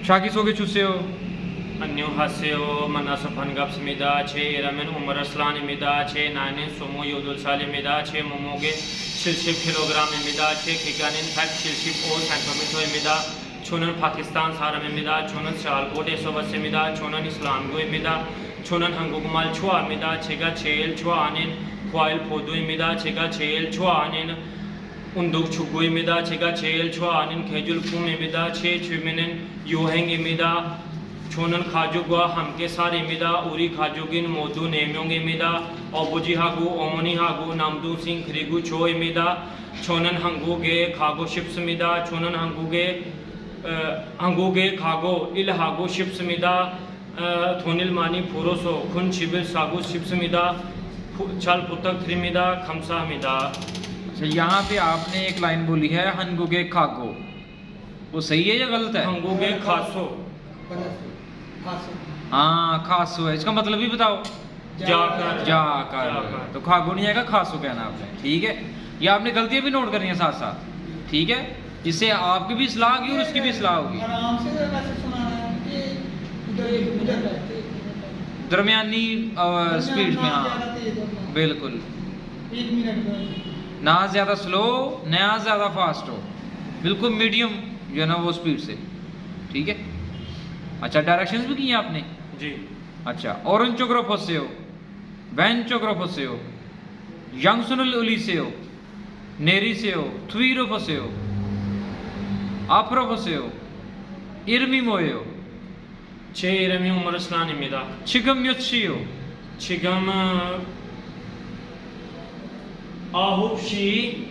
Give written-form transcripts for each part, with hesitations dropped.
샤기소개 주세요. 안녕하세요. 만나서 반갑습니다. 제 이름은 우머 아슬란입니다. 제 나이는 28살입니다. 제 몸무게 70kg입니다. 제 기간은 175cm입니다. 저는 파키스탄 사람입니다. 저는 시알코트에서 왔습니다. 저는 이슬람교입니다. 저는 한국말 좋아합니다. 제가 제일 좋아하는 과일 포도입니다. 제가 제일 좋아하는 운동 축구입니다. 제가 제일 좋아하는 계절 꿈입니다. 제 취미는 여행입니다. 저는 가족과 함께 살입니다. 우리 가족은 모두 4명입니다. 아버지하고 어머니하고 남동생 그리고 저입니다. 저는 한국에 가고 싶습니다. 저는 한국에 가고 일하고 싶습니다. 돈을 많이 벌어서 큰 집을 사고 싶습니다. 잘 부탁드립니다. 감사합니다. अच्छा, यहाँ पे आपने एक लाइन बोली है हनगुगे खागो, वो सही है या गलत है? 한국에 가서 हाँ, खासो है, इसका मतलब भी बताओ। जाकर तो खागो नहीं आएगा, खासो कहना आपने। ठीक है, ये आपने गलतियां भी नोट करनी है साथ साथ। ठीक है, इससे आपकी भी सलाह होगी और उसकी भी सलाह होगी। दरमियानी स्पीड में, हाँ बिल्कुल, ना ज़्यादा स्लो ना ज़्यादा फास्ट हो, बिल्कुल मीडियम जो है ना वो स्पीड से। ठीक है, अच्छा डायरेक्शंस भी किए हैं आपने जी। अच्छा, ओरेंचोग्रोफोसेओ, वेंचोग्रोफोसेओ, यंगसुनल उलिसेओ, नेरिसेओ, थ्वीरोफोसेओ, 아프로보세요. 이름이 뭐예요? 제 이름이 우머 아슬란입니다. 지금 몇 시요? 지금 9시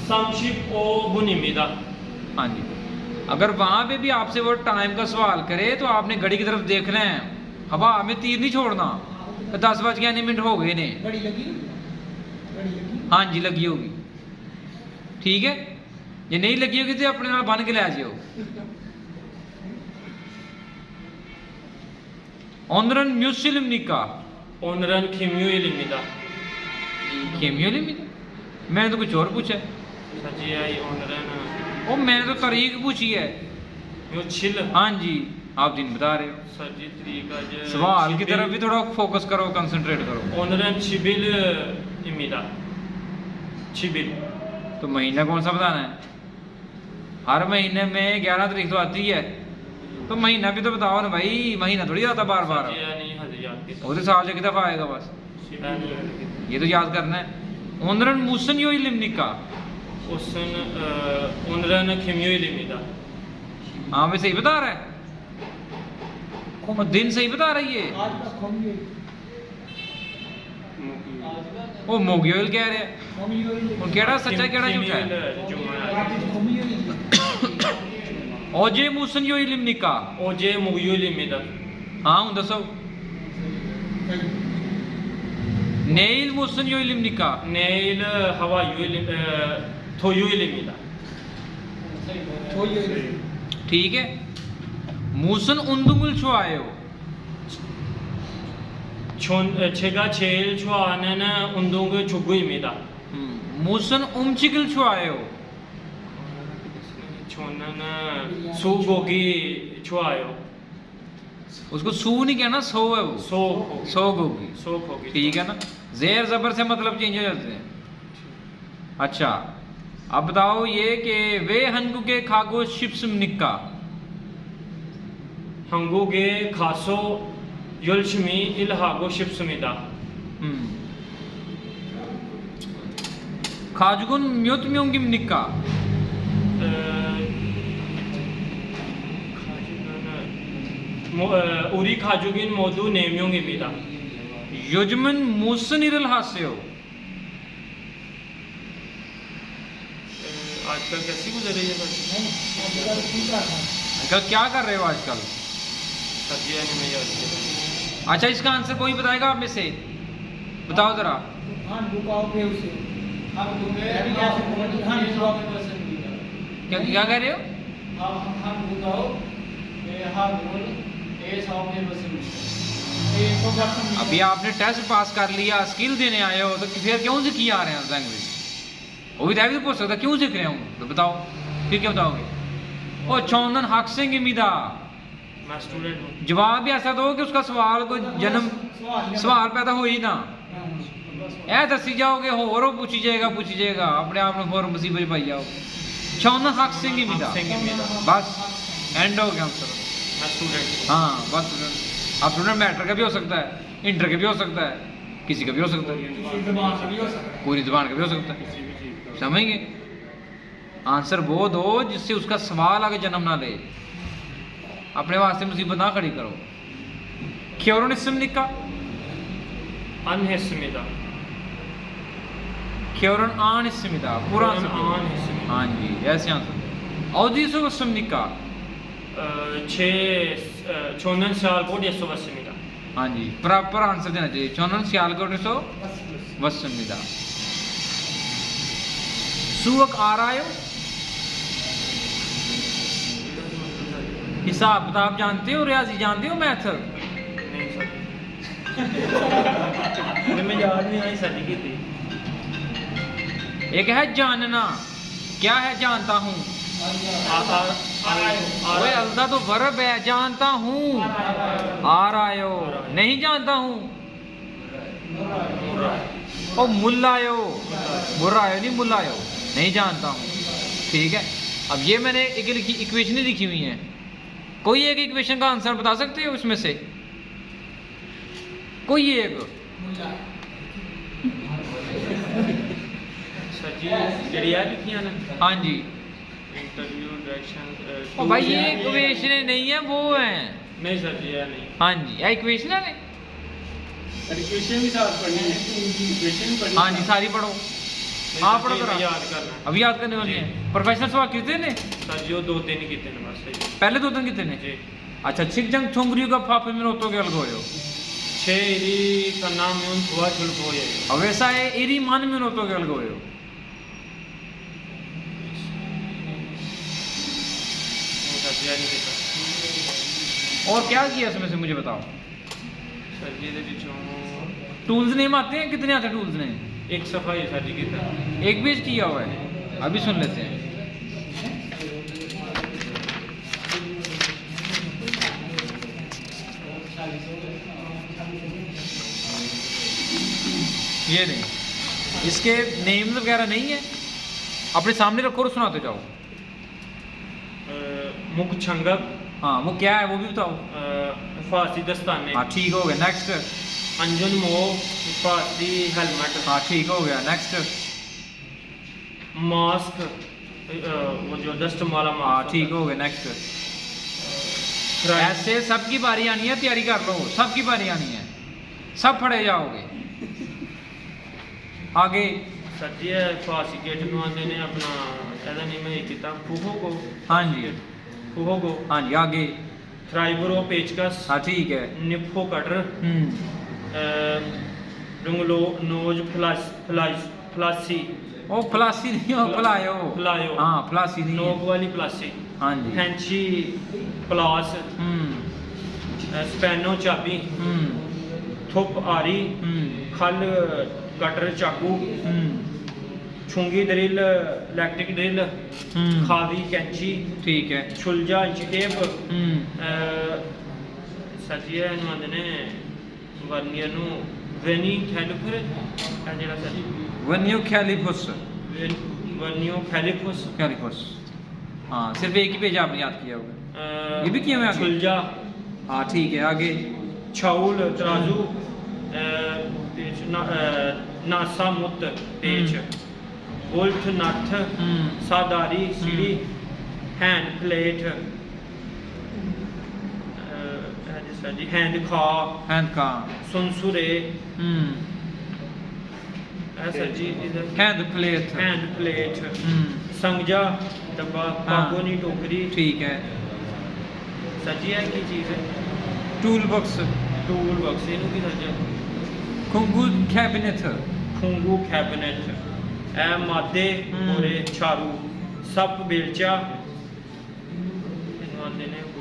35분입니다. हाँ जी, अगर वहाँ पे भी आपसे वो टाइम का सवाल करे तो आपने घड़ी की तरफ देखना है, हवा में तीर नहीं छोड़ना। 10:09 हो गए ने। घड़ी लगी? हाँ जी, लगी होगी। ठीक है, ये नहीं लगी होगी तो अपने नाल बन के ले जाओ। 오늘은 몇 시입니까? 오늘은 금요일입니다. 금요일입니다? मैंने तो कुछ और पूछा है। 사지야이 오늘은 ओ मैंने तो तारीख पूछी है। 며칠? हाँ जी, आप दिन बता रहे हो। 사지 तरीका सवाल की तरफ भी थोड़ा फोकस करो, कंसंट्रेट करो। 오늘은 10일입니다. 10일। तो महीना कौन सा बताना है? हर महीने में 11 तारीख तो आती है, तो महीना भी तो बताओ ना भाई, महीना थोड़ी आता बार बार। वो तो साल से एक दफा आएगा बस, ये तो याद करना है। 오늘은 무슨 요일입니까? 오늘은 금요일입니다. हाँ, मैं सही बता रहा है, और दिन सही बता रही है। आज का खोमियो वो मोगियोल कह रहे हैं, और केड़ा सच्चा केड़ा झूठा है? 어제 무슨 요일입니까? 어제 목요일입니다. हाँ दसो। 내일 무슨 요일입니까? 내일 토요일입니다. ठीक है, 무슨 운동을 좋아해요? 제가 제일 좋아하는 운동은 축구입니다. 무슨 음식을 좋아해요? 저는 소고기 좋아요. उसको सू नहीं कहना, सो है वो, 소고기. सोगोगी। 소고기. ठीक है ना, जेर जबर से मतलब चेंज हो जाते हैं। अच्छा, अब बताओ ये कि वे 한국에 가고 싶습니까? 한국에 가서 열심히 일하고 싶습니다. 가족은 몇 명입니까? 우리 가족은 모두 4명입니다. 요즘은 무슨 일을 하세요? आजकल कैसी गुजर रही है आजकल क्या कर रहे हो आजकल? अच्छा, इसका आंसर कोई बताएगा आप में से? बताओ जरा। क्या कह रहे हो? अभी आपने टेस्ट पास कर लिया, स्किल देने आए हो, तो फिर क्यों सीख आ रहे हैं लैंग्वेज? वो भी तो पूछ सकता क्यों सीख रहे हो, तो बताओ, फिर क्या बताओगे? ओ चौनन हक सिंह इमिदा। मैं स्टूडेंट हूँ। जवाब भी ऐसा दो कि उसका सवाल कोई जन्म सवाल पैदा हो ही ना। ऐ दसी जाओगे होर पूछी जाएगा अपने आप में होर मुसीबत पाई जाओ। चौनन हक सिंह इमिदा, बस एंड हो गया आंसर। मैं स्टूडेंट हूँ। हाँ बस स्टूडेंट। अब स्टूडेंट मैटर का भी हो सकता है, इंटर का भी हो सकता है, किसी का भी हो सकता है, पूरी जुबान का भी हो सकता है। समझेंगे? आंसर वो दो जिससे उसका सवाल आगे जन्म ना ले। अपने वास्ते मुसीबत ना खड़ी करो। क्यों इसम लिखा? अनहिस्मिदा। क्योरन आन इसमिदा पूरा आन आंसर। हिस्मिदा। हाँ जी ऐसे आंसर। औदीसो इसम लिखा। 6 चौनन सियालकोट 180 हाँ जी प्रॉपर आंसर देना चाहिए। चौनन सियालकोट सो वसमिदा। सुवक आ रहा है। हिसाब किताब जानते हो, रियाजी जानते हो, मैथ? नहीं सर मैं याद नहीं आई सर की थी। एक है जानना, क्या है जानता हूँ। ओए अल्दा तो वर्ब है, जानता हूँ। आ रहा हो नहीं जानता हूँ। ओ मुल्लायो, बुर्रायो नहीं मुल्लायो, नहीं जानता हूँ। ठीक है, अब ये मैंने एक इक्वेशन ही लिखी हुई है। कोई एक इक्वेशन का आंसर बता सकते हो उसमें से? कोई एक? सर जी जड़िया लिखियां ना। हाँ जी। Interview direction. ओ भाई ये इक्वेशन नहीं है, वो है। नहीं सर जी ये नहीं। हाँ जी ये इक्वेशन है। इक्वेशन भी साथ पढ़नी है। इक्वेशन पढ़नी। हाँ जी सारी पढ़ो। हाँ पढ़ो जरा। याद करना। अभी याद करने वाली है। प्रोफेसर सवाल कितने ने? सर जी वो 2-3 ही कितने ने बस सही। पहले 2 दिन कितने ने? जी अच्छा छिकजंग छोंगरियों का फाफे में रोतो के अलग होयो। 6 इरी का नाम में उन हुआ चुल हो ये। अब वैसा है इरी मान में रोतो के अलग होयो। सर जी नहीं पता। और क्या किया इसमें से मुझे बताओ। सर जी दे विचों टूल्स नेम आते हैं, कितने आते हैं टूल्स नेम? एक सफाई है सर जी की तरह। एक पेज किया हुआ है, अभी सुन लेते हैं। ये नहीं, इसके नेम्स वगैरह नहीं है, अपने सामने रखो और सुनाते जाओ। मुख छंगक। हाँ वो क्या है वो भी बताओ। फारसी दस्ताने। हाँ ठीक हो गया। नेक्स्ट। अंजुन मोह फारसी हेलमेट। हाँ ठीक हो गया। नेक्स्ट। मास्क वो जो डस्ट वाला हाँ मास्क। ठीक हो गया। नेक्स्ट। ऐसे सबकी बारी आनी है, तैयारी कर लो, सबकी बारी आनी है, सब पढ़े जाओगे। आगे। सर जी फारसी गेट में आने ने अपना ऐसा नहीं मैं किता फूहो को। हाँ जी। फूहो को। हाँ जी आगे। फ्राइबरो पेचकस। हाँ ठीक है। निफो कटर। हम्म। रुंगलो नोज फ्लासी। ओ फ्लासी नहीं हो, फलायो। फलायो। हाँ फ्लासी नहीं नोक है। वाली फ्लासी। हाँ जी। हैंची प्लास। स्पैनो चाबी। थुप आरी। खल कटर चाकू। छुंगी ड्रिल इलेक्ट्रिक ड्रिल। खावी कैंची। ठीक है। छुलजा इंची टेप। सजिए ने वर्नियर नु वेनी कैलिपर है जेड़ा सर वन्यू कैलिपस। वर्नियो कैलिपस। कैलिपस। हाँ सिर्फ एक ही पेज आपने याद किया होगा। ये भी किया हुआ है आगे? छुलजा। हाँ ठीक है आगे। छाउल तराजू। नासा मुत पेच। Bolt nut. सादारी सीढ़ी। Hand plate. जी हैंड खा। हैंड का। सुनसुरे। सर जी हैंड प्लेट। Hand plate. संगजा डब्बा। बागोनी टोकरी। ठीक है। सर जी है की चीज़ है? Tool box. टूल बॉक्स इनू की सर जी? खुंगू कैबिनेट। खुंगू कैबिनेट। ए मादे पूरे छारू। सप बेलचा।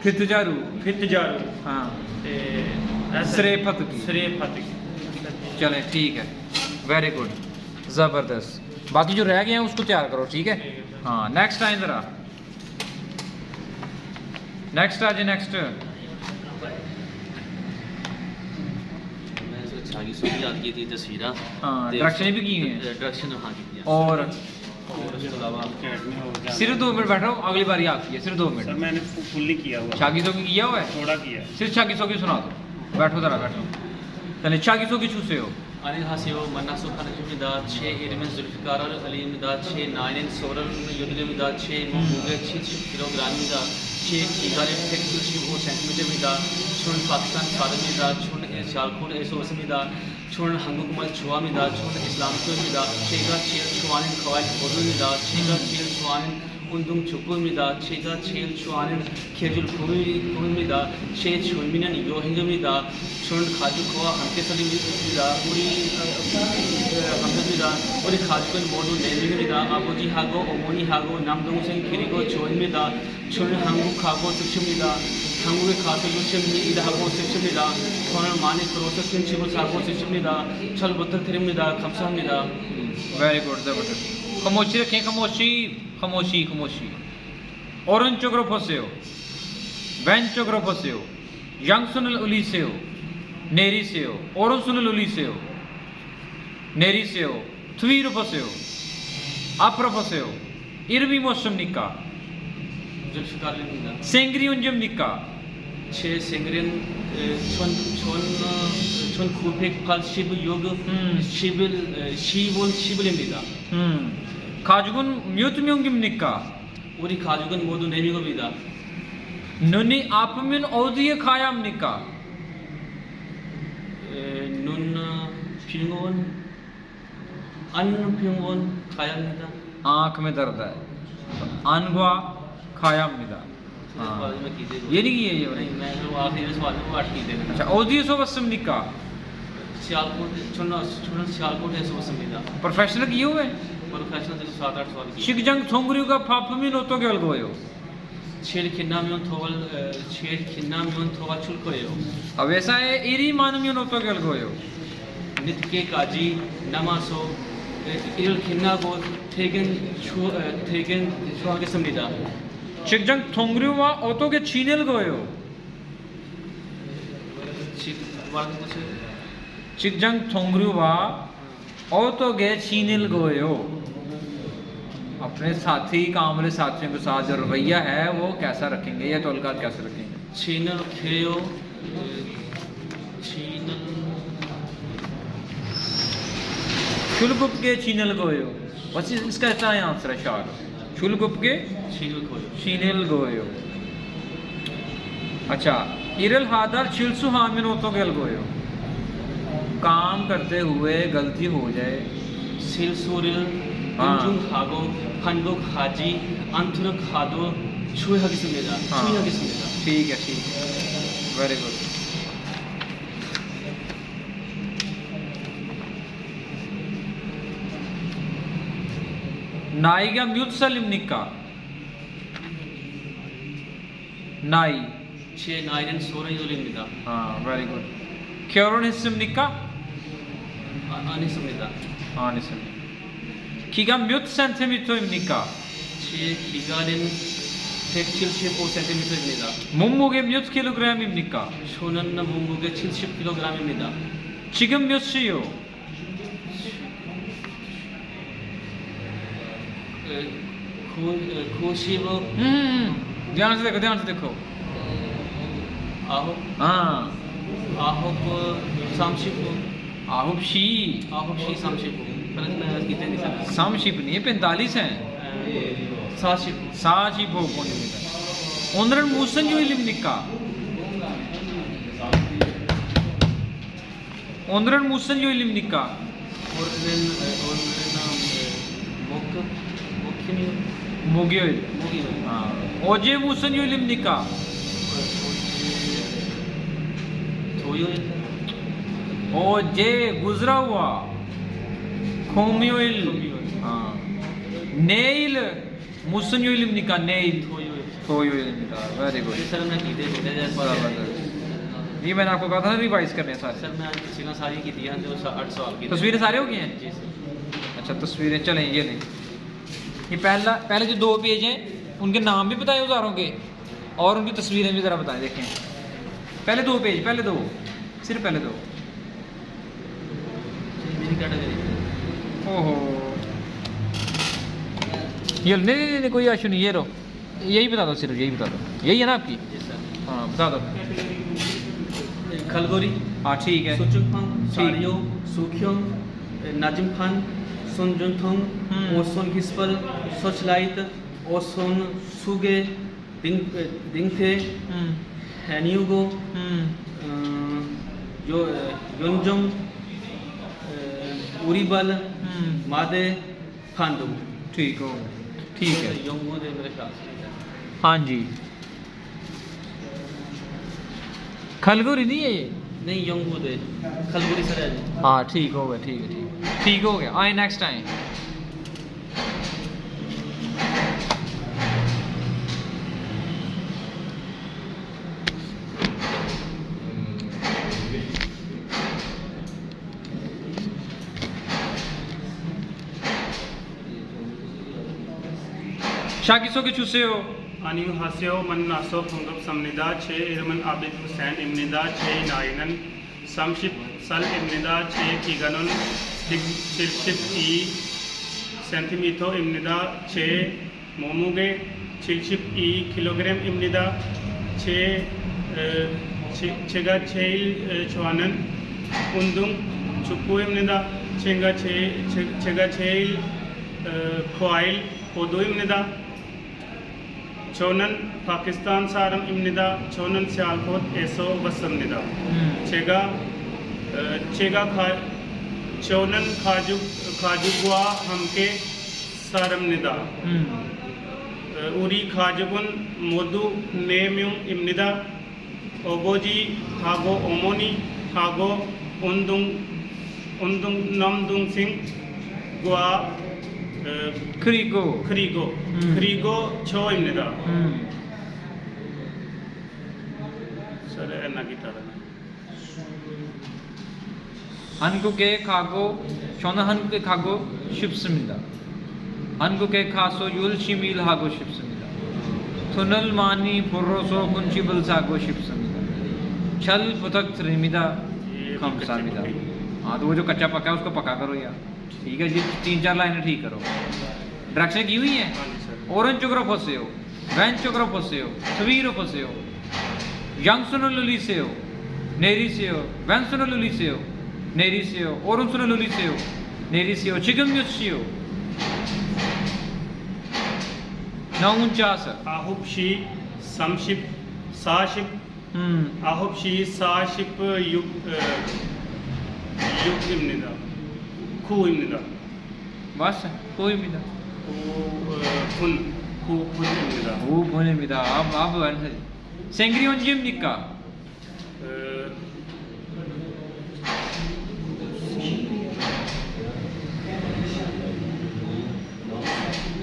फितजारू। फितजारू। हाँ ते सरेफत की। सरेफत की। चलें ठीक है, वेरी गुड, ज़बरदस्त। बाकी जो रह गए हैं उसको तैयार करो, ठीक है। हाँ नेक्स्ट टाइम ज़रा नेक्स्ट आज नेक्स्ट मैं इसको छागी सो याद की थी तस्वीरें हाँ डायरेक्शन भी की है डायरेक्शन हाँ की थी और उसके अलावा सिर्फ 2 मिनट बैठो अगली बारी आपकी है सिर्फ 2 सर मिनट मैंने फुल्ली किया हुआ शागी सो की किया हुआ है थोड़ा किया सिर्फ शागी सो की सुना दो बैठो जरा बैठो चले शागी सो की छूसे हो अनिल हासियो मन्नासु खान मिदाद 6 इरमन जुल्फिकार अली मिदाद 6 नाइन सोरल युद्ध मिदाद 6 मुगे 6 किलोग्राम मिदाद 6 किगारे टेक्निकल वो सेंटीमीटर मिदाद छुन पाकिस्तान साल मिदाद छुन शालकोट एसोस मिदाद छुन हंगुकमल छुआ मिदाद छुन इस्लाम को मिदाद 6 का 6 छुआन खवाल फोदु मिदाद 6 का 6 छुआन उन्दुम चुकु मिदाद 6 का 6 छुआन खेजुल फुमी मिदाद 6 छुमिनन योहिंग मिदाद छुन खाजु खवा हंके सली मिदाद उरी हमद मिदाद उरी खाजुकन मोडु नेमी मिदाद आबोजी हागो ओमोनी हागो नामदोंग सिंह खिरिगो छोइन मिदाद छुन हंगु खागो सुक्षु मिदाद हंगु के खासु सुक्षु मिदाद हागो सुक्षु मिदाद छुन माने प्रोसेस किन छिबो सागो सुक्षु मिदाद छल बतल थिरम मिदाद खमसा मिदाद वेरी गुड जबरदस्त खामोशी रखें खामोशी खामोशी खामोशी ओरंचोग्रोफोसेओ वेंचोग्रोफोसेओ यंगसुनल उलीसेओ नेरीसेओ ओरोसुनल उलीसेओ नेरीसेओ थ्वीरोफोसेओ अप्रोफोसेओ इरवी मोशमनिका जुल्फिकार मिदाद सेंग्री उंजमनिका 6 सिंगरिन छुन छुन छुन खुफेक फल शिव योग शिबिल शिवोल शिबिल मिदाद खाजुगुन म्यूतम्युंगिमनिका उरी खाजुगन मोदु नेमी को मिदाद नुनी आपमिन औदिय खायामनिका nun pingon an pingon kaya nida आँख में दर्द है अनगवा खायामनिका हाँ ये नहीं की है ये वाली? नहीं मैं वो आखिरी सवाल में वाट की देना अच्छा औदियसो वसमनिका सियालकोट चुना चुना सियालकोट है सो समीदा प्रोफेशनल किए हुए प्रोफेशनल तो 7-8 सवाल की शिकजंग थोंगरियो का फाफमिन ओतो के अलगोयो छेड़ खिन्ना में थोवल छेड़ खिन्ना में थोवा चुल कोयो अब ऐसा है इरी मानमियो ओतो के अलगोयो नित के काजी नमासो इल खिन्ना को थेगन छुआ के समीदा शिकजंग थोंगरियो वा ओतो के छीनेल गोयो छिक वाला कुछ शिकजंग थोंगरियो वा ओतो के छीनेल गोयो अपने साथी काम वाले साथियों के साथ जो रवैया है वो कैसा रखेंगे या तौलकात कैसे रखेंगे चीनल खेयो चीनल शुलगुप के चीनल गोयो बस इसका इतना ही आंसर है शार शुलगुप के चीनल खोयो चीनल गोयो अच्छा इरल हादर चिल्सु हामिन ओतो गेल गोयो काम करते हुए गलती हो जाए सिलसुरिल हाँ। अंजुम खागो फंदो खाजी अंतुर खादो छुई हगी समेदा हाँ। छुई हगी समेदा ठीक है वेरी गुड नाइगा म्यूत्सलिम निका नाई छे नाइरन सोरन योलिमिदा हाँ वेरी गुड क्योरन हिस्सम निका आने समेदा हाँ निस्सम किगा म्यूट सेंटीमीटर निका छे किगालिन टेक्चिल शेप ओ सेंटीमीटर मिदा मुम्मुगे म्यूट किलोग्राम निका शोनन न मुमुगे 60 किलोग्राम मिदा चिगम म्यूसियो खोशिव ध्यान से देखो आहो हाँ आहोप सामशिप आहुब शी आहोप शी सामशिप फर्क मैं कितने नहीं सकता सामशिप नहीं है 45 हैं साशिप साची भोग होने में ओंद्रन मूसन जो इलिम निका ओंद्रन मूसन जो इलिम निका और मोक मोकिनी मोगियो मोगी हाँ ओजे मूसन जो इलिम निका थोयो ओजे गुजरा हुआ खोमियो इल हाँ नेल मूसन जो इलिम निका नेल थोयो खोयो इलिम निका वेरी गुड सर मैं कीते होते जैसे ये मैंने आपको कहा था रिवाइज करने सारे सर मैं सिला सारी की दिया जो 8 साल की तस्वीरें सारे हो गई हैं जी सर अच्छा तस्वीरें चलें ये नहीं ये पहले जो 2 पेज हैं उनके नाम भी बताए औजारों के और उनकी तस्वीरें भी ज़रा बताएं, देखें पहले 2 पेज, पहले 2, सिर्फ पहले 2। मेरी कैटेगरी ओहो ये नहीं कोई इशू नहीं, ये रो यही बता दो, सिर्फ यही बता दो, यही है ना आपकी? हाँ बता दो। खलगोरी, हाँ ठीक है। सुचुंगफांग, सारियो, सुख्योंग, नाजिमफान, सुनजुनथोंग, ओसोन हिस्पल, सोचलाइट, ओसोन सुगे, दिंगथे, हैनियुगो, योंजोंग, उरीबल, मादे, फांडू। ठीक हो, ठीक है। योंगो दे मेरे ख्याल से। हाँ जी, खलगोरी नहीं है ये? नहीं योंगो दे, खलगोरी सर है। हाँ ठीक हो गया, ठीक है, ठीक हो गया। आए नेक्स्ट आए। शाकिसो के चूसे हो Ani hasyo man naso phungap samnida che irman abid Hussain imnida che nainan samship sal imnida che kiganon chilchip I centimetro imnida che momuge chilchip I kilogram imnida che chega cheil chwanan undung chupu imnida chega cheil khoil podo imnida चौनन Pakistan सारम इम्निदा चौनन सियालकोट एसो वसमनिदा चेगा चौनन खाजुगुआ हमके सारम निदा उरी खाजुगुन मोदु नेम्युम इम्निदा ओगोजी हागो ओमोनी हागो उन्दुंग नमदुंग सिंह गुआ खरीगो छो इम्निदा sir एना की तरह हनको के खागो शोना हनको के खागो शिप्समिदा हनको के खासो युल शिमिल हागो शिप्समिदा थुनल मानी फुर्रोसो कुंचिबल सागो शिप्समिदा छल पुतक त्रिमिदा खमसामिदा। हाँ तो वो जो कच्चा पका है उसको पका करो यार, ठीक है जी। 3-4 लाइनें ठीक करो। डायरेक्शन की हुई है। ओरेंज चोग्रो फंसे हो, वैन चोग्रो फंसे हो, सवीरो फंसे हो, यंग सुनो लुली से हो, नेरी से हो, वैन सुनो लुली से हो, नेरी से हो, ओरन सुनो लुली से हो, नेरी से हो, चिकम युत्सी हो। नाउंचास आहुपशी समशिप साशिप आहुपशी साशिप युग इम्निदा खू इम्निदा बस कोई भी ना फुन इम्निदा वो बोने भी था। अब सेंग्री on जिम निका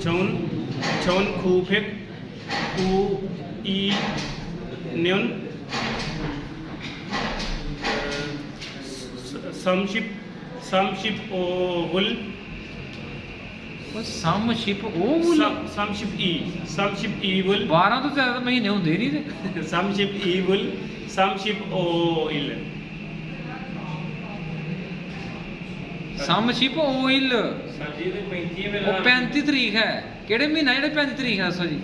चौन खूफिक कू ई न्यून समशिप ओवुल समशिप ईवुल 12 तो ज्यादा महीने होंगे नहीं थे। समशिप ईवुल समशिप ओइल समशिप ओइल वो 35 तरीक है। केड़े महीना जेह्ड़े 35 तरीक है दसो जी।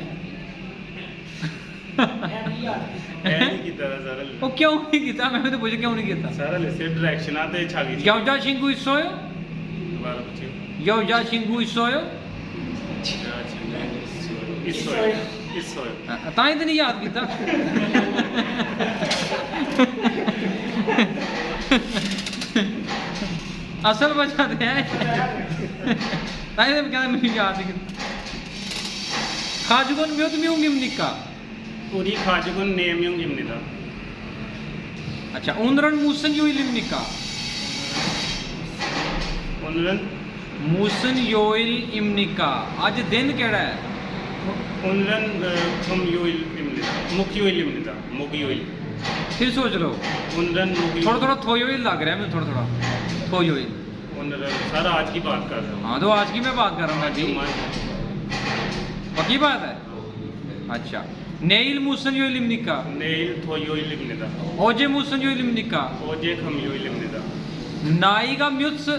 वो क्यों नहीं किया? मैं तो पूछ क्यों नहीं किया? सारा लिस्ट डायरेक्शन आते छागी यौजा शिंगू इसोयो दोबारा पूछिए यौजा शिंगू इसोयो इस तां ही तो नहीं याद किया। असल वजह तो है तां ही तो कहना मुझे याद नहीं। खाजुगन म्यूत म्यूंग इमनिका पूरी खाजुगन नेम्युंग इमनिदा। अच्छा उनरन मूसन योइल इमनिका उनरन मूसन योइल इमनिका। आज दिन केड़ा है? उनरन थम योइल इमनिदा मुखी योइल इमनिदा मुगी योइल। फिर सोच लो उनरन मुगी थोड़ा थोड़ा थोयोइल लग रहा है मैं थोड़ा थोड़ा थोयोइल। उनरन सारा आज की बात कर रहा हूँ। हाँ तो आज की मैं बात कर रहा हूँ जी। पक्की बात है। अच्छा Neil musun yoilimnika. Neil Thoyo Limnida. Oje musun yoilimnika. Oje Kamyo Limnida. Naiga muts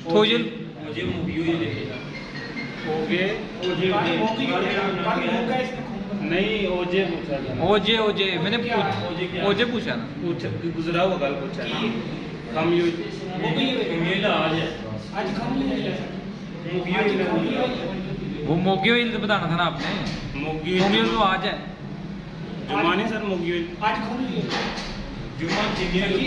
Thoyil मुझे मूवी हुई लेके ओगे नहीं ओजे पूछा था ओजे ओजे मैंने ओजे पूछा ना पूछ गुजरा हुआ गल पूछा ना कमयो वो मोगी ऑयल तो बताना था ना आपने मोगी मोगी ऑयल तो आज है जुमानी सर मोगी जुमा जुमानी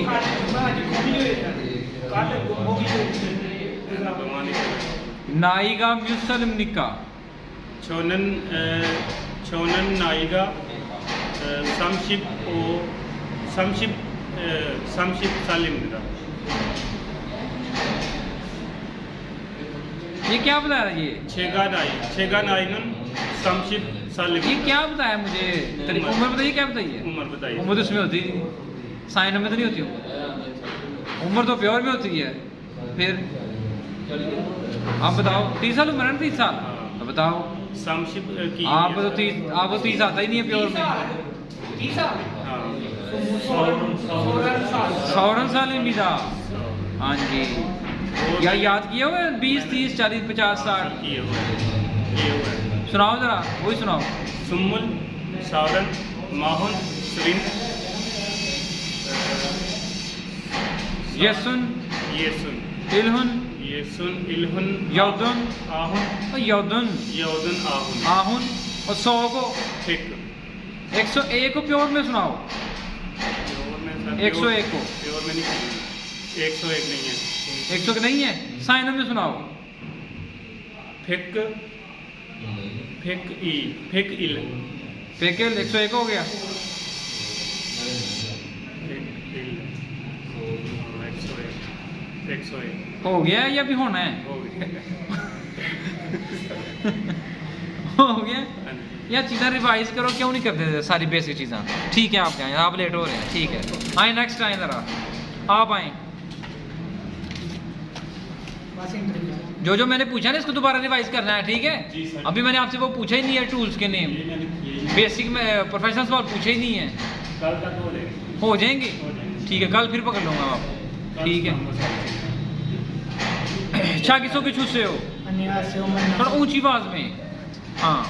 नाइगा म्यूसलिमनिका छोनन छोनन नाइगा समशिप ओ समशिप सालिम ये क्या बता रहा है ये छेगा नाइनन समशिप सालिम ये क्या बताया मुझे तेरी उम्र बताइए क्या बताइए उम्र बताइए उम्र तो इसमें होती नहीं साइन में तो नहीं होती उम्र तो प्योर में होती है फिर आप बताओ 30 साल उम्र है ना 30 साल तो बताओ समशिप की आपको तो 30 आता ही नहीं है प्योर में सौरन साल इमिदा हाँ जी या याद किया हुआ 20 30 40 50 60 सुनाओ जरा वही सुनाओ सुमुल सावरन माहुन स्विन यसुन येसुन इल्हुन इल्हुन यौदुन आहुन यौदुन यौदन आहुन आहुन और 100 को ठीक 101 को प्योर में सुनाओ 101 को प्योर में नहीं 101 नहीं है 100 के नहीं है साइन में सुनाओ फिक इल फेकेल 101 हो गया फिक इल 101 हो गया या भी होना है हो गया हो गया यार चीज़ें रिवाइज करो क्यों नहीं करते सारी बेसिक चीज़ें ठीक है आप जाएं आप लेट हो रहे हैं ठीक है आए नेक्स्ट आए ज़रा आप आए जो मैंने पूछा ना इसको दोबारा रिवाइज करना है ठीक है अभी मैंने आपसे वो पूछा ही नहीं है टूल्स के नेम बेसिक में प्रोफेशनल सवाल पूछे ही नहीं है कल तक हो जाएंगे ठीक है कल फिर पकड़ लूँगा आप ठीक है अच्छा किसों के छूसे हो थोड़ा ऊंची आवाज में हाँ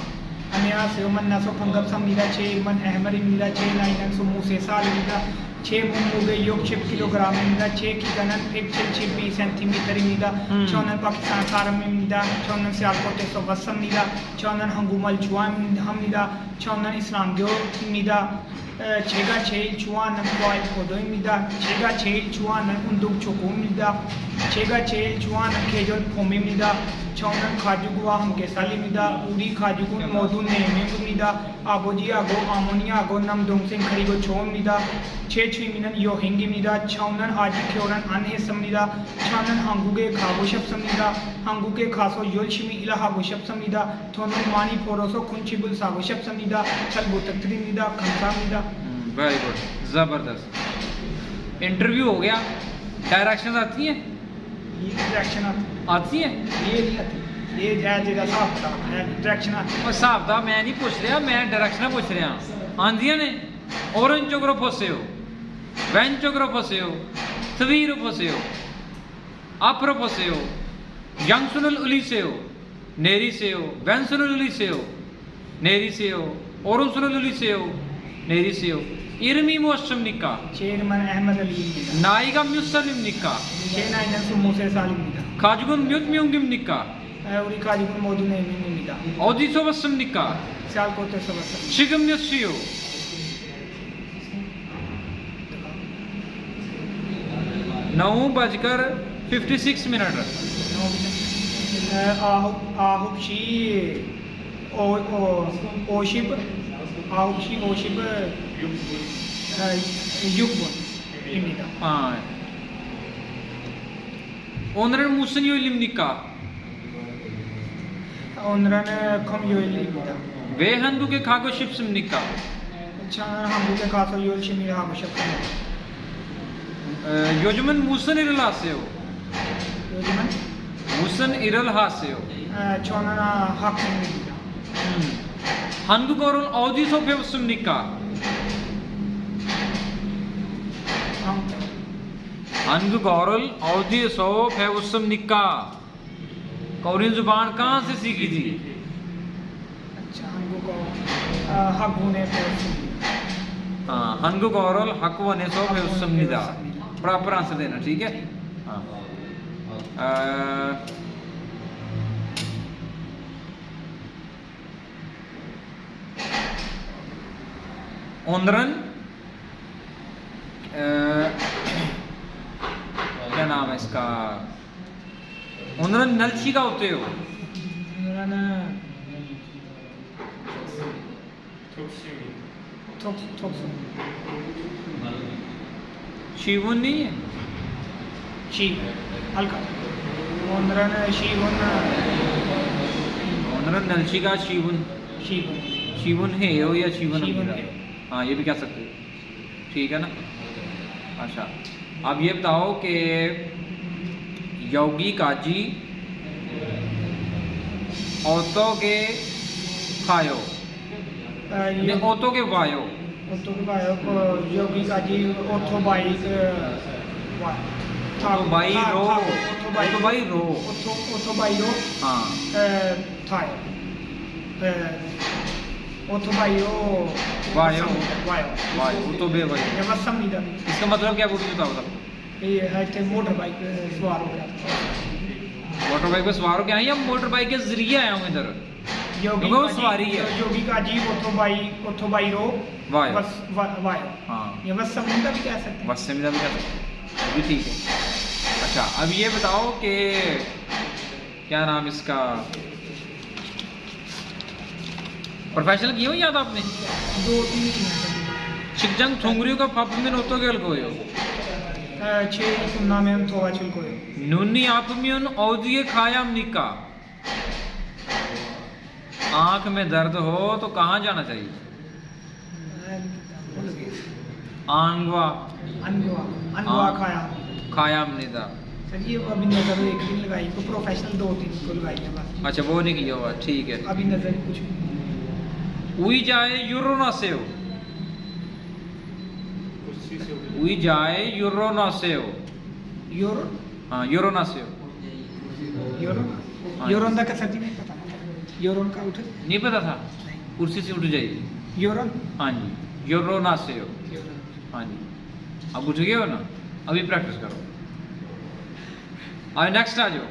안녕하세요. 만나서 반갑습니다. 제 이름은 에흐머입니다. 제 나이는 23살입니다. 제 몸무게 60kg입니다. 제 키가는 172cm입니다. 저는 파키스탄 사람입니다. 저는 시알코트에서 왔습니다. 저는 한국말 좋아합니다. 저는 이슬람교입니다. 제가 제일 좋아하는 과일 포도입니다. 제가 제일 좋아하는 운동 축구입니다. 제가 제일 좋아하는 계절 봄입니다. 저는 가족과 함께 살립니다. 우리 가족은 모두 4명입니다. 아버지하고 어머니하고 남동생 그리고 저입니다. 제 취미는 여행입니다. 저는 아직 결혼 안 했습니다. 저는 한국에 가고 싶습니다. 한국에 가서 열심히 일하고 싶습니다. 돈을 많이 벌어서 큰 집을 사고 싶습니다. 잘 부탁드립니다. 감사합니다. वेरी गुड ज़बरदस्त इंटरव्यू हो गया डायरेक्शन आती हैं ये डायरेक्शन आती हैं ये नहीं आती ये जगह साफ डायरेक्शन आती और साहब दा मैं नहीं पूछ रहा मैं डायरेक्शन पूछ रहा आंदियां ने ऑरेंज चोकरो फसे हो वैन चोकरो फसे हो तवीर फसे हो आपरो फसे हो यंगसुनल उली से हो नेरी से हो वैनसुनल उली से हो नेरी से हो ओरुसुनल उली से हो नेरी से हो इरमी मुअस्सम निका चेयरमैन अहमद अली입니다. नाइगा म्युसलिम निका 제 나이는 23살입니다. 가죽은 뮤트미용dim니까 우리 가족은 모두 4명입니다. 어디서 왔습니까? 시알코트에서 왔습니다. 지금 몇 시요? 9:56 9시 56분입니다. 아. 오늘은 무슨 요일입니까? 오늘은 금요일입니다. 왜 한국에 가고 싶습니까? 저는 한국에 가서 열심히 하고 싶습니다. 요즘은 무슨 일을 하세요? 요즘은 무슨 일을 하세요? 저는 학생입니다. 한국어를 어디서 배웠습니까? 한국어를 어디서 배웠습니까? कोरियन जुबान कहाँ से सीखी थी? अच्छा 한국어 학원에 배웠습니다. हाँ, 한국어를 학원에서 배웠습니다. प्रॉपर आंसर देना, ठीक है? हाँ. ओनरन क्या नाम है इसका? ओनरन नलची का होते हो? 오늘은 톡톡 शिवन नहीं है? 시 알까? 오늘은 시원 ओनरन नलची का शिवन 시원 शिवन है हो या शिवन शिवन है? है। हाँ, ये भी कह सकते हो, ठीक है ना? अच्छा, अब ये बताओ कि योगी काजी औतो के खायो ने औतो के वायो तो भाई योगी का जी ओथो बाइक तो भाई रो ओथो बाइक रो ओथो बाइक रो हाँ थाय ओथो बाइक रो वायो वायो वायो तो बे वायो ये बस समझ इसका मतलब क्या बोलते बताओ सब? ये है थे मोटर बाइक सवार हो गया मोटर बाइक पे सवार हो गया या मोटर बाइक के जरिए आया हूँ इधर? योगी वो का जी- सवारी है। योगी का जी ओथो बाइक रो वायो। बस वायो हाँ, ये बस समझ भी कह सकते हैं। बस से मिला भी क्या सकते? भी ठीक है। अच्छा, अब ये बताओ कि क्या नाम इसका? प्रोफेशनल किया हो याद आपने? दो तीन शिकजंग थोंगरियों का फाप में नोतो के अलग हो छः सुनना में हम थोड़ा चुल को नुन्नी आप में उन औजिए खायाम निका। आंख में दर्द हो तो कहाँ जाना चाहिए? आंगवा अनगुआ अनगुआ हाँ। खाया खायाम निदा। सर ये अभी नजर एक दिन लगाई तो प्रोफेशनल दो तीन को लगाई है बस अच्छा, वो नहीं किया हुआ, ठीक है। अभी नजर कुछ नहीं। उई जाए यूरो ना से हो, उई जाए यूरो ना से हो। यूरो हाँ, यूरो ना से हो। यूरो हाँ। यूरोन का सर जी नहीं पता यूरोन का उठे नहीं पता था? कुर्सी से उठ जाइए। यूरोन हाँ जी, यूरो ना से हो। यूरोन हाँ जी, अब उठ गए हो ना? अभी प्रैक्टिस करो। आए नेक्स्ट आ जाओ।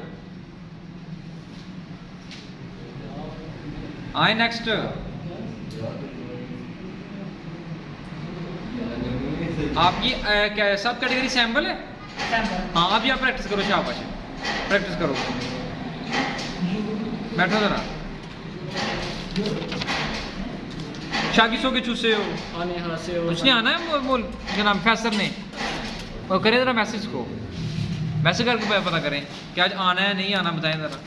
आए नेक्स्ट। आपकी क्या सब कैटेगरी सैम्पल है? हाँ, अभी आप प्रैक्टिस करो, शाबाश, प्रैक्टिस करो। बैठो जरा। शागी सो के चूसे हो? आने हासे हो कुछ नहीं आना है? बोल क्या नाम फैसर ने और करें ज़रा मैसेज को, मैसेज करके पता करें कि आज आना है नहीं आना, बताएं ज़रा,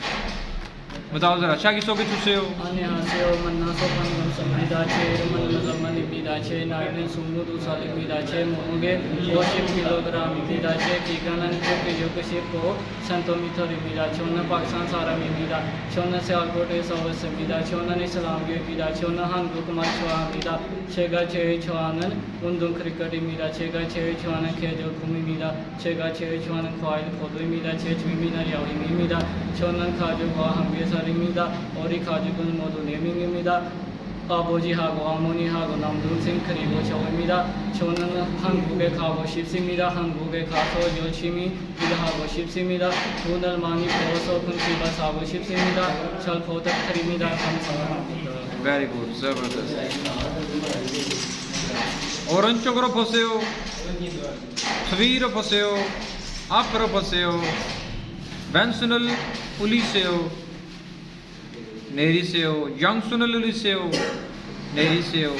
बताओ ज़रा। शागी सो के चूसे हो? आने हासे हो मन्ना सो पन्नम संबिदा छे मन नजमन बिदा छे नाइने सुमु दुसाले बिदा छे मोगे 200 किलोग्राम बिदा छे किगनन के योग से को संतोमिथर बिदा छोन पाकिस्तान सारा में बिदा छोन से अलकोटे सवस बिदा छोन इस्लाम के बिदा छोन हान गुकमल छवा बिदा छेगा छे छवानन उन्दुं क्रिकेट बिदा छेगा छे छवानन खेजो भूमि बिदा छेगा छे छवानन फाइल फोदो बिदा छे छुमी ना यावरी बिदा छोनन खाजो वा हमगे सारिमिदा औरी खाजो गुन मोदो नेमिमिदा 아버지 하고 어머니 하고 남동생 그리고 저입니다. 저는 한국에 가고 싶습니다. 한국에 가서 열심히 일하고 싶습니다. 돈을 많이 벌어서 큰 집을 사고 싶습니다. 잘 부탁드립니다. 감사합니다. Very good, जबरदस्त। 오른쪽으로 보세요. 위로 보세요. 앞으로 보세요. 왼손을 올리세요. 내리세요. 양손을 올리세요. 내리세요.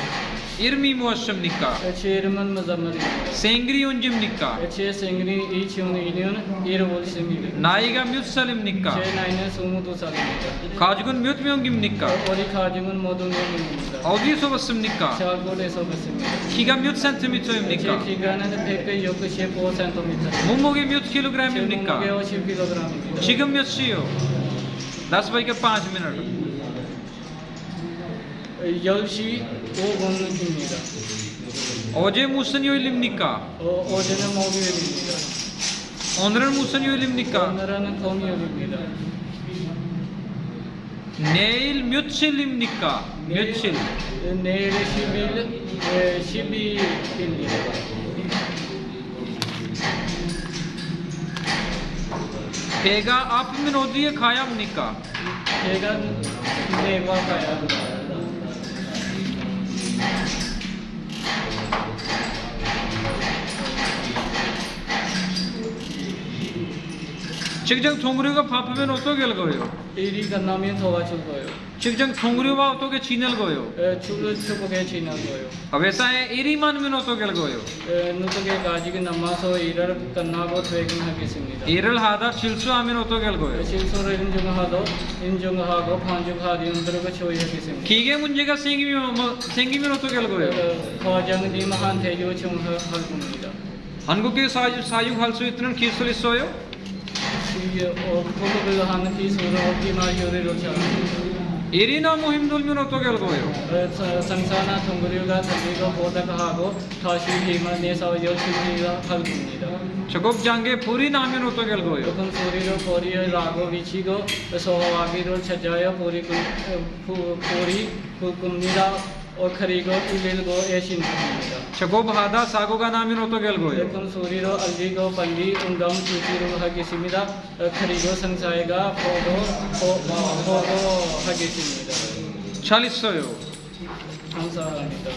이름이 무엇입니까? 제 이름은 무자마리. 생일이 언제입니까? 제 생일이 2002년 1월 10일. 나이가 몇 살입니까? 제 나이는 22살입니다. 가족은 몇 명입니까? 우리 가족은 모두 4명입니다. 어디서 왔습니까? 서울에서 왔습니다. 키가 몇 제 센티미터입니까? 키가는 165cm. 몸무게 몇 제 킬로그램입니까? 몸무게 50kg입니다. 지금 몇 시요? 10 बज के 5 मिनट। 열시 오건입니다. 어제 무슨 요일입니까? 어제는 목요일입니다. 오늘은 무슨 요일입니까? 오늘은 금요일입니다. 내일 며칠입니까? 며칠. 내일 12일입니다. 배가 아프면 어디에 가야 합니까? 제가 내과 가야 합니다. 직장 동료가 바쁘면 어떻게 할 거예요? 일이 끝나면 도와줄 거예요. 직장 동료와 어떻게 지낼 거예요? 축복해 지낼 거예요. 회사에 일이 많으면 어떻게 할 거예요? 누구게 가지고 남아서 일을 끝나고 퇴근하겠습니다. 일을 하다 실수하면 어떻게 할 거예요? 실수를 인정하고 반죽하되 흔들고 처리하겠습니다. 기계 문제가 생기면 어떻게 할 거예요? 과장님한테 요청할 겁니다. 한국에 사육할 수 있는 기술 있어요? 고급을 하는 기술을 없기만 요리를 잘합니다. 일이 너무 힘들면 어떻게 할 거예요? 상사나 동료가 달리고 보답하고 다시 힘을 내서 열심히 할 겁니다. 작업장에 불이 나면 어떻게 할 거예요? 큰 소리로 불이라고 외치고 소화기를 찾아야 불이 굽습니다. 그리고 119 애신합니다. 작업하다 사고가 나면 어떻게 할 거예요? 큰 소리로 알리고 빨리 운동 주기로 하겠습니다. 그리고 상사가 보고하겠습니다. 잘 있어요. 감사합니다.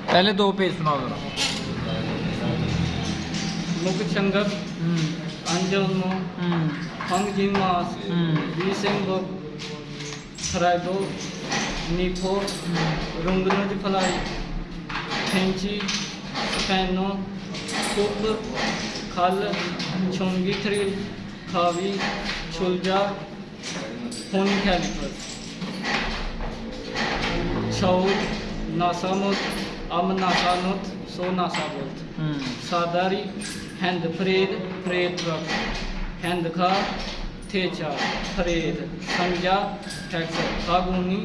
पहले दो पेज सुनाओ जरा। 목청각, 안전모, 황진마스, 위생복, 프라이도, 니포, 롱그노지 플라이, 펜치, 스패노, 쿠프, 칼, 총기트릴, 가위, 출자, 포니캘리퍼, 샤우, 나사못, 암나사노트, 소나사볼트, 사다리, हैंड परेड ट्रक हैंड का थेचा परेड संजा टैक्स फागुनी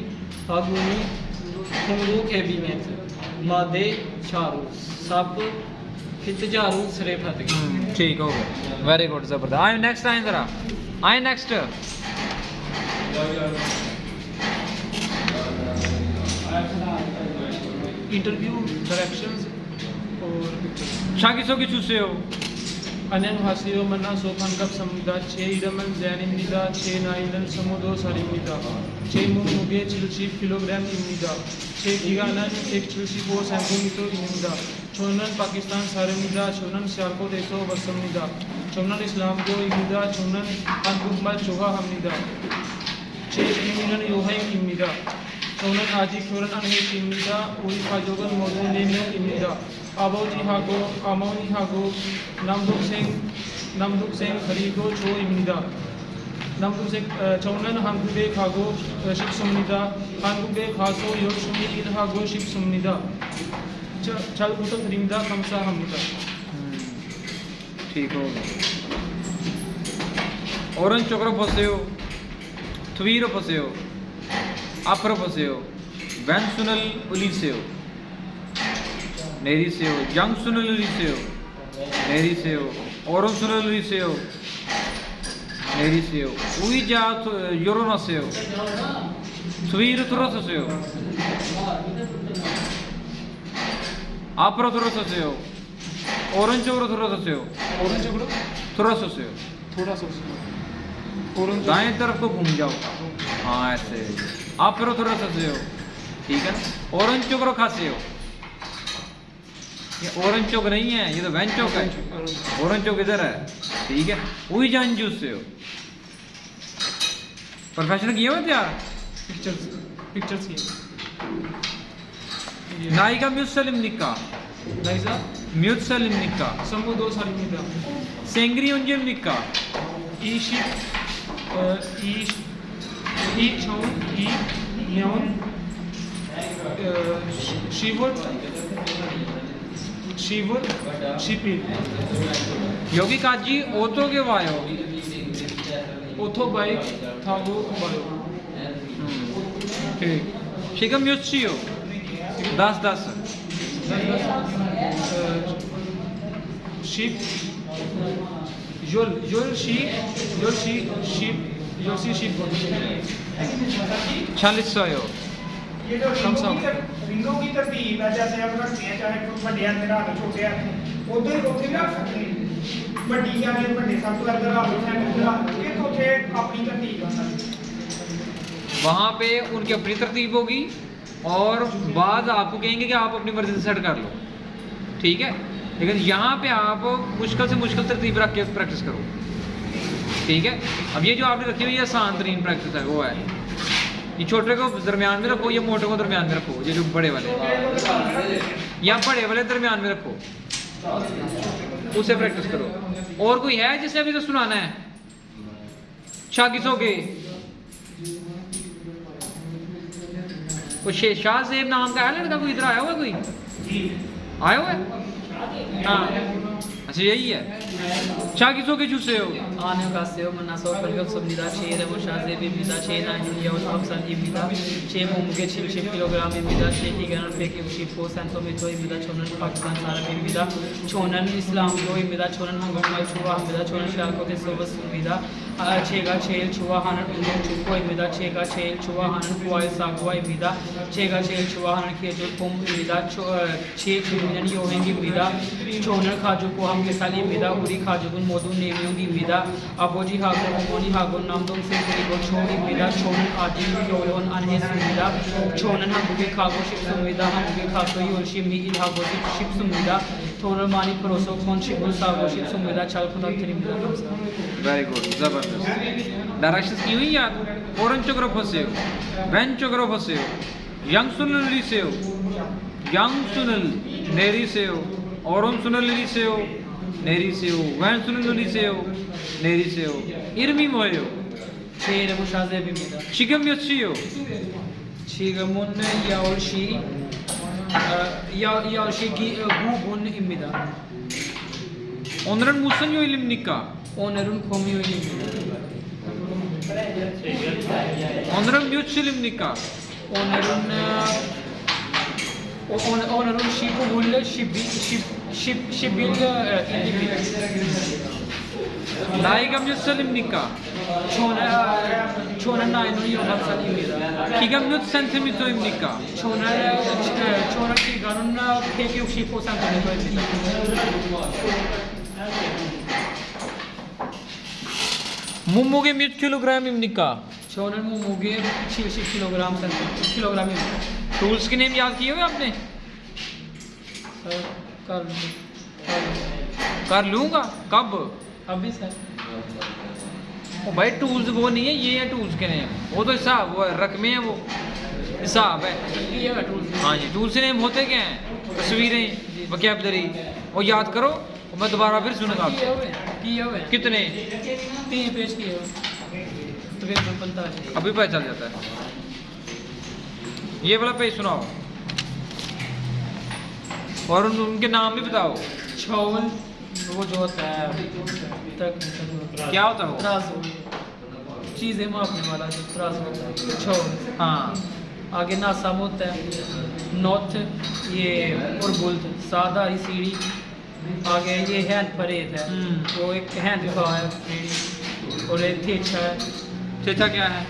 खुंगू कैबिनेट मादे चारू सब हितजारू सरे फत ठीक हो गया, वेरी गुड, जबरदस्त। आए नेक्स्ट, आए जरा, आए नेक्स्ट। इंटरव्यू डायरेक्शंस और 자기소개 주세요. 안녕하세요. 만나서 반갑습니다. 제 이름은 젠입니다. 제 나이는 22살입니다. 제 몸무게 70kg입니다. 제 기간은 175cm입니다. 저는 파키스탄 사람입니다. 저는 시알코트에서 왔습니다. 저는 이슬람교입니다. 저는 한국말 좋아합니다. 제 취미는 여행입니다. 저는 아직 결혼 안 했습니다. 우리 가족은 모두 4명입니다. 아버지하고 어머니하고 남동생 그리고 저입니다. 저는 한국에 가고 싶습니다. 한국에 가서 열심히 일하고 싶습니다. 잘 부탁드립니다. 감사합니다. ठीक हो गया। 오른쪽으로 보세요. 뒤로 보세요. 앞으로 보세요. 왼손을 올리세요. 내리세요. 양손을 올리세요. 내리세요. 오른손을 올리세요. 내리세요. 의자 열어놓으세요. 뒤로 돌아서세요. 앞으로 돌아서세요. 오른쪽으로 돌아서세요. 오른쪽으로 돌아서세요. 돌아서세요. 오른쪽 दाएं तरफ को घूम जाओ। हाँ ऐसे। 앞으로 돌아서세요. ठीक है ना? 오른쪽으로 가세요। ये 오른쪽 नहीं है, ये तो 왼쪽 है। 오른쪽 इधर है, ठीक है? 의자 앉으세요। प्रोफेशनल किए हुए थे यार। पिक्चर्स की 나이가 몇 살입니까? 나이사 몇 살입니까? 22살입니다. 생일이 언제입니까? 2002년 10월 Shivur, Shipil. योगी काजी ओतो के वायो Otho Baik, Thago Bayo. ठीक शिकम योचियो 10 Sheep, Yol Sheep, Sheep, Yolsi Sheep. 4600 ये जो कम से कम। रिंगों की तरतीब है, जैसे आप रखते हैं चाहे बड़े हाथ में रख छोटे हाथ में उधर भी रख सकते हैं बड़ी या फिर बड़े सब तो अंदर आप ये तो थे अपनी तरतीब है वहाँ पे उनकी अपनी तरतीब होगी और बाद आपको कहेंगे कि आप अपनी मर्जी से सेट कर लो, ठीक है। लेकिन यहाँ पे आप मुश्किल से मुश्किल तरतीब रख के प्रैक्टिस करो, ठीक है। अब ये जो आपने रखी हुई है आसान तरीन प्रैक्टिस है वो है ये छोटे को दरमियान में रखो, ये मोटे को दरमियान में रखो, ये जो बड़े वाले या बड़े वाले दरमियान में रखो, उसे प्रैक्टिस करो। और कोई है जिसे अभी तो सुनाना है? शागिसों के कोई शाह सेब नाम का है लड़का, कोई इधर आया हुआ कोई? आया हुआ है? हाँ अच्छा यही है। शागिसों के चूसे हो आने का सेव मना सौ परगब सब निदा छे वो शाजे भी निदा छे ना इंडिया और अफसन निदा छे मुंगे 6 किलोग्राम निदा छे की गणन पे के उसी पोसन तो में तो निदा छोनन पाकिस्तान सारा में निदा छोनन इस्लाम को निदा छोनन हम में छुआ निदा छोनन शाल को के सोबस निदा छेगा छेल छुआ हनन उनको छुको निदा छेगा छेल छुआ हनन कोई सागवा निदा छेगा छेल छुआ हनन के जो कोम निदा छे मिलियन यो हेंगी निदा छोनन खाजो को हम के साली निदा उरी खाजो गुन मोदू नेमियों की निदा अबोजी हागो मोनी हागो नामदों से कोई को छोड़ी निदा छोनन आदि योलोन अनहेस निदा छोनन हम के खागो शिप निदा हम के खागो योलशी मी इन हागो शिप निदा थोनल मानी परोसो कौन शिप सागो शिप निदा चल खुदा तेरी निदा। वेरी गुड जबरदस्त डायरेक्शंस की हुई याद। ओरन चक्रो फसे हो, वैन चक्रो फसे हो, यंग सुनल से हो, यंग सुनल नेरी से हो, ओरन सुनल से हो, नेरी से हो, वैन सुनल से हो, नेरी से हो, इरमी मोए हो, छे वो शाजे भी निदा शिकम योची हो, Shigamun Yaoshi Yaoshi Gubun imida onların musun yo ilim nikka, Onerun Komio imida onların yochilim nikka, Onerun Shibu Hulle Shibil imida naigam yosalim nikka, Chona Nainu Yohasan imida kigam yot sentimito im nikka, Chona Kigaruna Peki Shipo Santo imida mummuge 100 kilogram im nikka। Chona Muge 6 kilogram imida tools के name याद किए हुए आपने? कर कर लूँगा कब? अभी सर ओ भाई टूल्स वो नहीं है, ये है टूल्स के नेम। वो तो हिसाब वो रकमें हैं, वो हिसाब है। ये है टूल हाँ जी टूल्स के नेम होते क्या हैं? तस्वीरें, वोकैबुलरी, वो याद करो और मैं दोबारा फिर सुनूंगा किए हुए कितने 3 पेज किए हुए तो फिर 45 अभी पता चल जाता है। ये वाला पेज सुनाओ और उनके नाम भी बताओ। छावल वो जो होता है तक क्या होता है वो? तराजू चीज़ें मापने वाला जो तराजू होता है छावल। हाँ आगे नासाम होता है नॉर्थ ये और बुल्ट सादा ही सीढ़ी आगे ये हैंड परेड है वो एक हैंड का है सीढ़ी और एक थेचा है चेचा क्या है?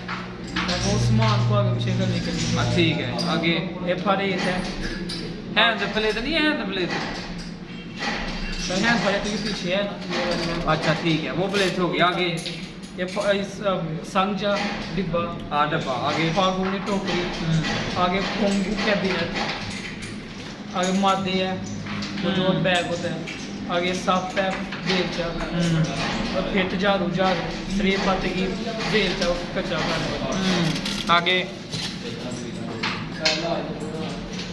वो सामान को आगे पीछे करने के लिए ठीक है आगे ये परेड है हैंड प्लेट नहीं है, हैंड प्लेट हैंड परेड के पीछे है ना अच्छा ठीक है वो प्लेट हो गई। आगे ये संजा डिब्बा डब्बा, आगे फागुनी टोकरी आगे कोंगू कैबिनेट आगे मादे है वो जो बैग होता है आगे साफ है बेलचा और फिर झाड़ू स्प्रे पाते की बेलचा कचरा करना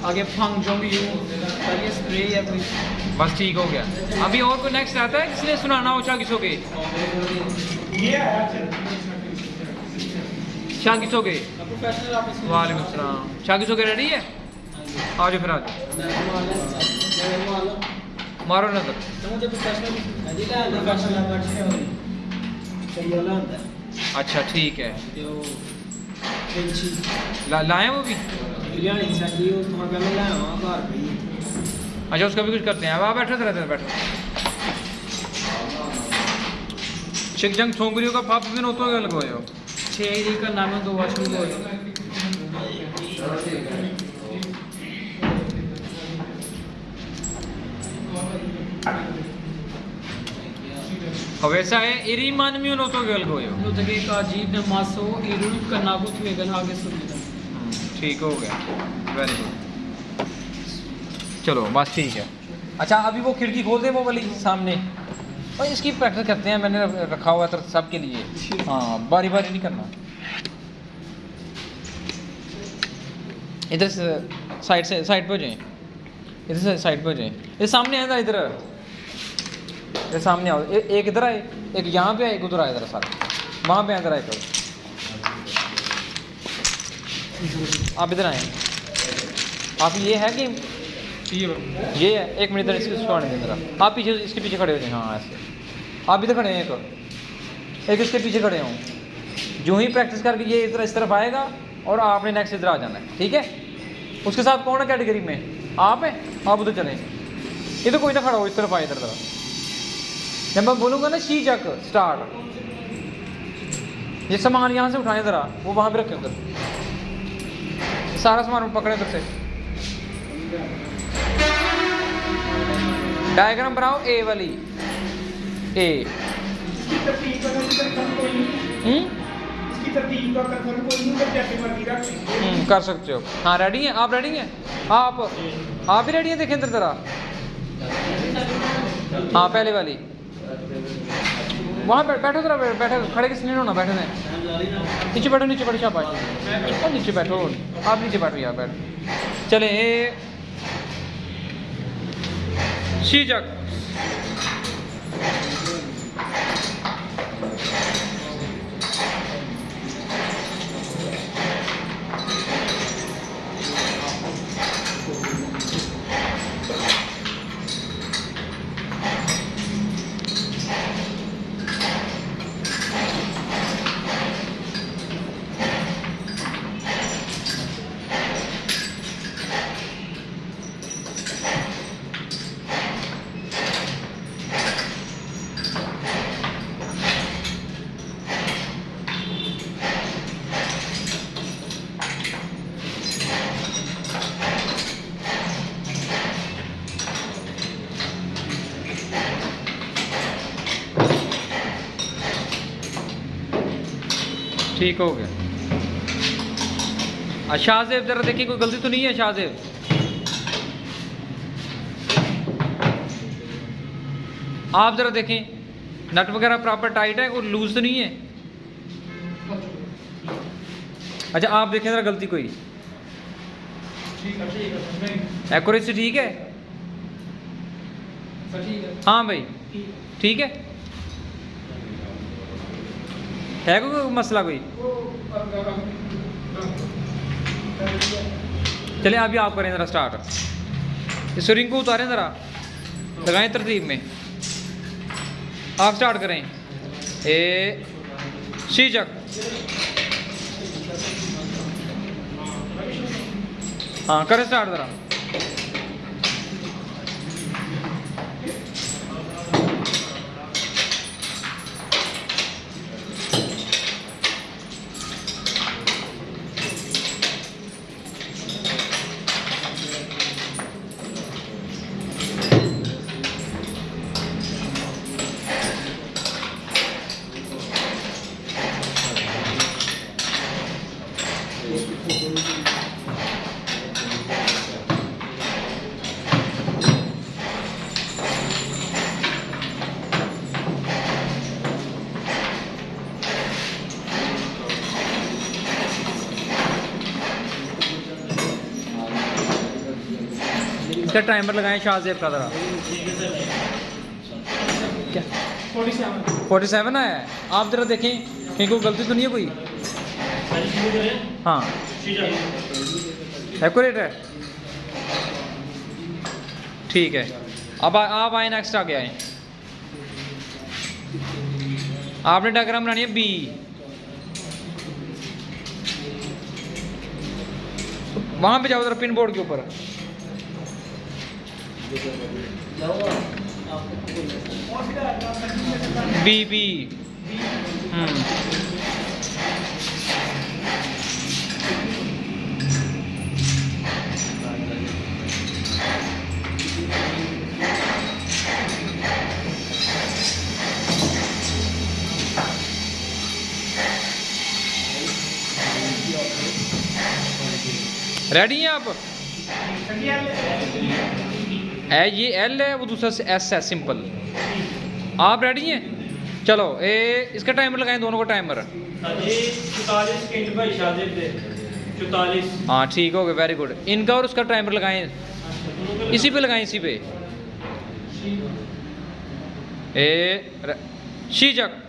आगे फंग जोंग यू ये स्प्रे है कोई बस ठीक हो गया। अभी और कोई नेक्स्ट आता है किसने सुनाना हो? शाह किसोगे? शाह किसोगे? वालेकुम सलाम। शाह किसोगे रेडी है? आ जाओ फिर आ जाओ। मारो नजर। अच्छा ठीक है, लाए वो भी। अच्छा उसका भी कुछ करते हैं। अब आप बैठो रहते हैं, बैठो। शिकजंग छोंगरियों का पाप भी नोतो गल को हो 6 ईरी का नाम है 2 वाशरूम हो वैसा है इरी मानमियो नोतो गल को हो। नुतगे का अजीब ने मासो इरुन कनागुत वेगन आगे सुनिदा। ठीक हो गया, वेरी गुड। चलो बस ठीक है। अच्छा अभी वो खिड़की खोल दे वो वाली सामने, और इसकी प्रैक्टिस करते हैं। मैंने रखा हुआ था सबके लिए। हाँ बारी बारी नहीं करना। इधर से साइड पे हो जाएं, इधर से साइड पे हो जाएं। ये सामने आए, इधर ये सामने आओ। एक इधर आए, एक यहाँ पे आए, एक उधर आए। इधर सारे वहाँ पे इधर आए। तो आप इधर आए। आप ये है कि ये है। एक मिनट इधर इसको छोड़ने दें जरा। आप पीछे इसके पीछे खड़े हो जाए। हाँ ऐसे आप इधर खड़े हैं, एक इसके पीछे खड़े हों। जो ही प्रैक्टिस करके ये इधर इस तरफ आएगा और आपने नेक्स्ट इधर आ जाना है, ठीक है। उसके साथ कौन है कैटेगरी में? आप हैं, आप उधर चलें। इधर कोई ना खड़ा हो, इस तरफ आए इधर तरफ। जब मैं बोलूँगा ना शी चक स्टार्ट, ये सामान यहाँ से उठाएं ज़रा, वो वहाँ पे रखें। उधर सारा सामान पकड़े उधर से। डायग्राम बनाओ ए वाली। ए इसकी तरतीब का कंफर्म कोई नहीं, पर जैसे मर्जी रख सकते कर सकते हो। हाँ रेडी हैं आप? रेडी हैं आप भी रेडी हैं? देखें इधर ज़रा। हाँ पहले वाली वहाँ बैठो ज़रा, बैठो। खड़े किसने होना, बैठे हैं। नीचे बैठो, नीचे बैठो। शाबाश, नीचे बैठो। आप नीचे बैठो यार, बैठो। चले शीजक। ठीक हो गया। शाहजेब जरा देखिए कोई गलती तो नहीं है शाहजेब? आप जरा देखें नट वगैरह प्रॉपर टाइट है, कोई लूज तो नहीं है? अच्छा आप देखें जरा गलती कोई। एक्यूरेसी ठीक है? हाँ भाई ठीक है। है कोई मसला कोई? चलिए अभी आप करें ज़रा स्टार्ट। इस रिंग को उतारें ज़रा, लगाएं तरतीब में। आप स्टार्ट करें। ए शीजक। हाँ करें स्टार्ट ज़रा। इसका टाइमर लगाएं शाहजेब का ज़रा। क्या 47 आया है? आप ज़रा देखें कहीं कोई गलती तो नहीं है कोई? हाँ एक्यूरेट है, ठीक है। अब आप आए, नेक्स्ट आगे आए। आपने डायग्राम बनानी है बी। वहां पे जाओ जरा पिन बोर्ड के ऊपर। B B. रेडी हैं आप? ये एल है, वो दूसरा एस है, सिंपल। आप रेडी हैं? चलो इसका टाइमर लगाएं, दोनों का टाइमर। 44 सेकंड भाई शादी पे 44। हाँ ठीक हो गया, वेरी गुड। इनका और उसका टाइमर लगाएं, इसी पे लगाएं, इसी पे। शीजक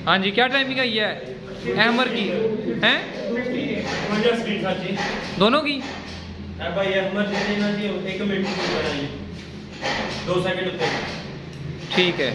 हाँ जी, क्या टाइमिंग आई है हैमर की? हैं दोनों की? भाई हैमर जितने ना जी 1 मिनट की बनाइए, 2 सेकंड पे। ठीक है।